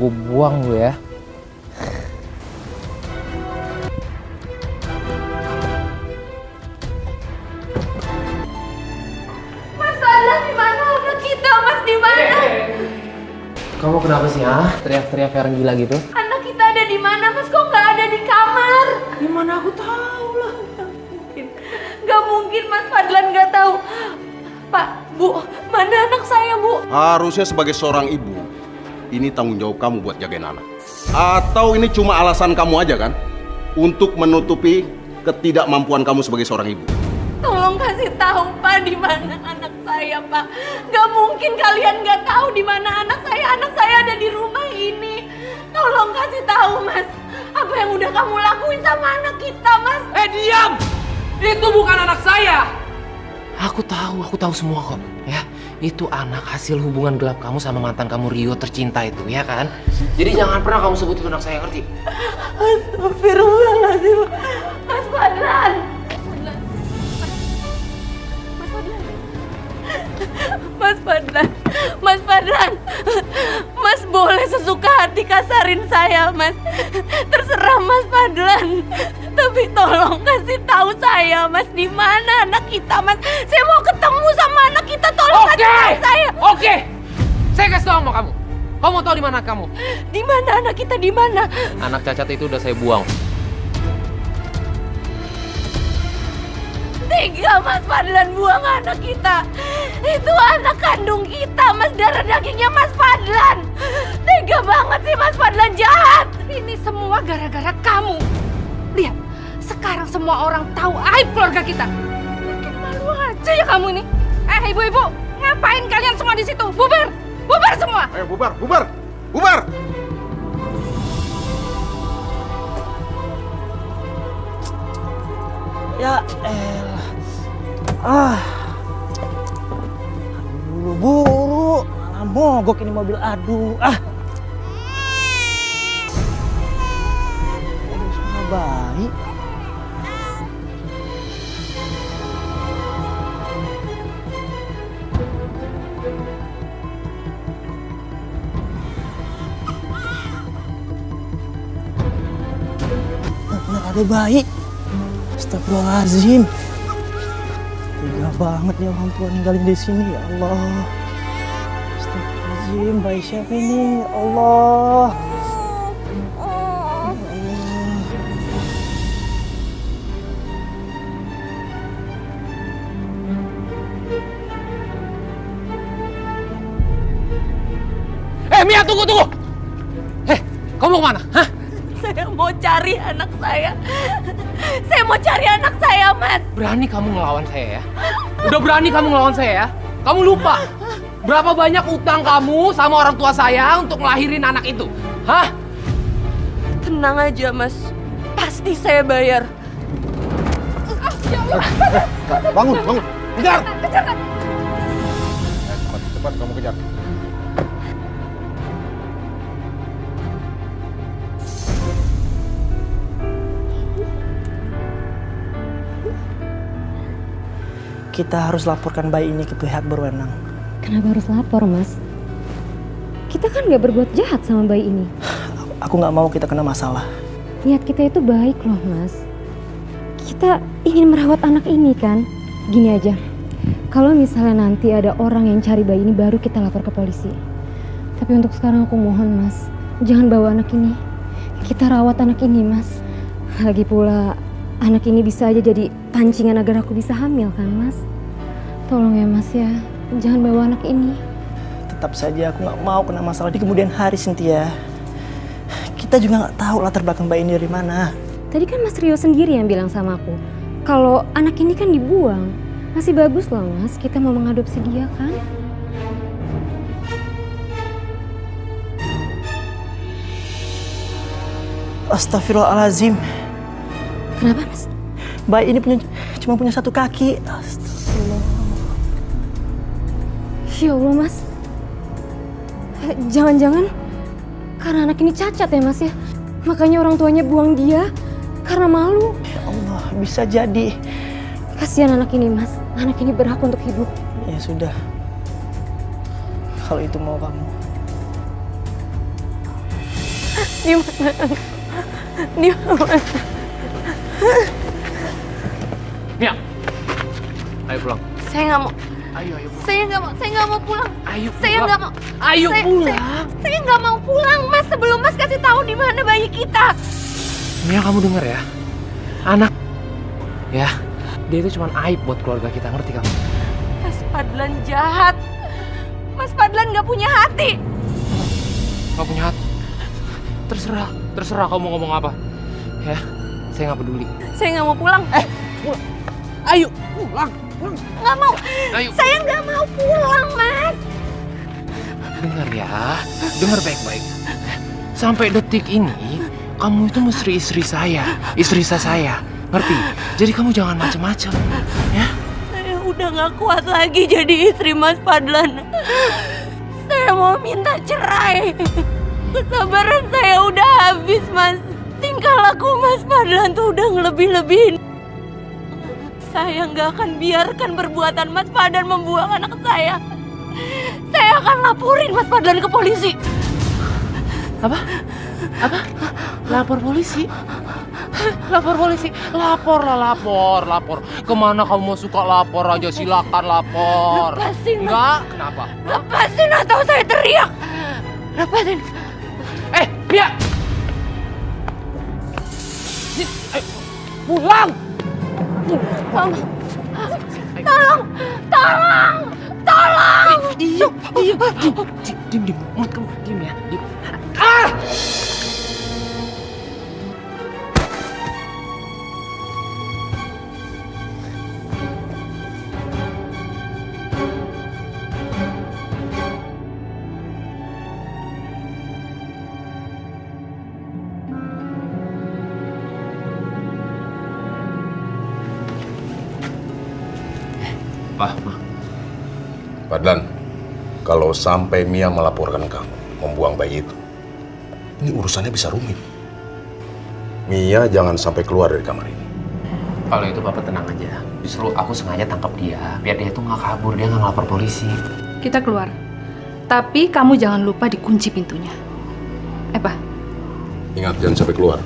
gue buang lu ya. Mas Fadlan di mana anak kita? Mas di mana? Kamu kenapa sih teriak-teriak kayak orang gila gitu? Anak kita ada di mana? Mas kok nggak ada di kamar? Gimana aku tahu lah. Nggak mungkin Mas Fadlan nggak tahu. Pak, Bu, mana anak saya, Bu? Harusnya sebagai seorang ibu, ini tanggung jawab kamu buat jagain anak. Atau ini cuma alasan kamu aja kan? Untuk menutupi ketidakmampuan kamu sebagai seorang ibu. Tolong kasih tahu Pak di mana anak saya, Pak. Nggak mungkin kalian nggak tahu di mana anak saya. Anak saya ada di rumah ini. Tolong kasih tahu, Mas. Apa yang udah kamu lakuin sama anak kita, Mas? Diam! Itu bukan anak saya! Aku tahu semua kok, ya. Itu anak hasil hubungan gelap kamu sama mantan kamu Rio tercinta itu, ya kan? Jadi jangan pernah kamu sebut itu anak saya, ngerti? Astagfirullahaladzim. Mas Fadlan. Mas Fadlan. Mas Fadlan. Mas boleh sesuka hati kasarin saya, Mas. Terserah Mas Fadlan. Tapi tolong kasih tahu saya, Mas, di mana anak kita, Mas. Saya mau ketemu sama anak kita. Tolong kasih tahu saya. Oke. Saya kasih tahu sama kamu. Kamu mau tahu di mana kamu? Di mana anak kita, di mana? Anak cacat itu udah saya buang. Tega Mas Fadlan buang anak kita. Itu anak kandung kita, Mas. Darah dagingnya Mas Fadlan. Tega banget sih Mas Fadlan, jahat. Ini semua gara-gara kamu. Lihat, sekarang semua orang tahu aib keluarga kita. Bikin malu aja ya kamu ini. Ibu-ibu, ngapain kalian semua di situ? Bubar! Bubar semua! Ayo bubar, bubar, bubar! Ya elah. Buru-buru, malah mogok ini mobil. Aduh, Aduh, semua baik. Bener ada bayi. Astagfirullahaladzim. Tega banget nih orang tua ninggalin di sini, ya Allah. Astagfirullahaladzim, bayi siapa ini? Ya Allah. Mia, tunggu! Kamu kemana? Hah? Saya mau cari anak saya. Saya mau cari anak saya, Mas. Berani kamu ngelawan saya ya? Udah berani kamu ngelawan saya ya? Kamu lupa berapa banyak utang kamu sama orang tua saya untuk ngelahirin anak itu? Hah? Tenang aja, Mas. Pasti saya bayar. Bangun, bangun, kejar! Kejar, Mas. Cepat kamu kejar. Kita harus laporkan bayi ini ke pihak berwenang. Kenapa harus lapor, Mas? Kita kan nggak berbuat jahat sama bayi ini. Aku nggak mau kita kena masalah. Niat kita itu baik loh, Mas. Kita ingin merawat anak ini kan. Gini aja, kalau misalnya nanti ada orang yang cari bayi ini baru kita lapor ke polisi. Tapi untuk sekarang aku mohon, Mas, jangan bawa anak ini. Kita rawat anak ini, Mas. Lagi pula anak ini bisa aja jadi pancingan agar aku bisa hamil kan, Mas? Tolong ya, Mas ya. Jangan bawa anak ini. Tetap saja aku nggak mau kena masalah di kemudian hari, Cynthia. Kita juga nggak tahu latar belakang bayi ini dari mana. Tadi kan Mas Rio sendiri yang bilang sama aku, kalau anak ini kan dibuang. Masih bagus loh, Mas. Kita mau mengadopsi dia kan? Astagfirullahaladzim. Kenapa, Mas? Bayi ini cuma punya satu kaki. Astagfirullah. Ya Allah, Mas. Jangan-jangan karena anak ini cacat ya, Mas ya? Makanya orang tuanya buang dia karena malu. Ya Allah, bisa jadi. Kasihan anak ini, Mas. Anak ini berhak untuk hidup. Ya sudah. Kalau itu mau kamu. Di mana? Di mana? Mia, ayo pulang. Saya nggak mau. Ayo pulang. Saya nggak mau pulang. Ayo Saya pulang. nggak mau. Ayo Saya- pulang. Saya nggak mau pulang, Mas. Sebelum Mas kasih tahu di mana bayi kita. Mia, kamu denger ya. Anak, ya, dia itu cuma aib buat keluarga kita, ngerti kamu? Mas Fadlan jahat. Mas Fadlan nggak punya hati. Gak punya hati. Terserah kamu ngomong apa. Ya, saya nggak peduli. Saya nggak mau pulang. Ayo pulang. Nggak mau. Ayo. Saya nggak mau pulang, Mas. Dengar ya, dengar baik-baik. Sampai detik ini, kamu itu mesti istri saya, ngerti? Jadi kamu jangan macem-macem, ya? Saya udah nggak kuat lagi jadi istri Mas Fadlan. Saya mau minta cerai. Kesabaran saya udah habis, Mas. Tingkah laku Mas Fadlan tuh udah ngelebih-lebihin. Saya nggak akan biarkan perbuatan Mas Fadlan membuang anak saya. Saya akan laporin Mas Fadlan ke polisi. Apa? Lapor polisi? Lapor polisi? Lapor. Kemana kamu mau suka lapor aja, silakan lapor. Lepasin, Mas. Enggak? Kenapa? Lepasin atau saya teriak. Lepasin. Mia! Pulang! Tolong. Diam. Mulut kamu, diam ya. Diam. Ah! Ma. Fadlan, kalau sampai Mia melaporkan kamu membuang bayi itu, ini urusannya bisa rumit. Mia jangan sampai keluar dari kamar ini. Kalau itu Bapak tenang aja. Justru aku sengaja tangkap dia, biar dia itu nggak kabur, dia nggak ngelapor polisi. Kita keluar. Tapi kamu jangan lupa dikunci pintunya. Pak. Ingat, jangan sampai keluar.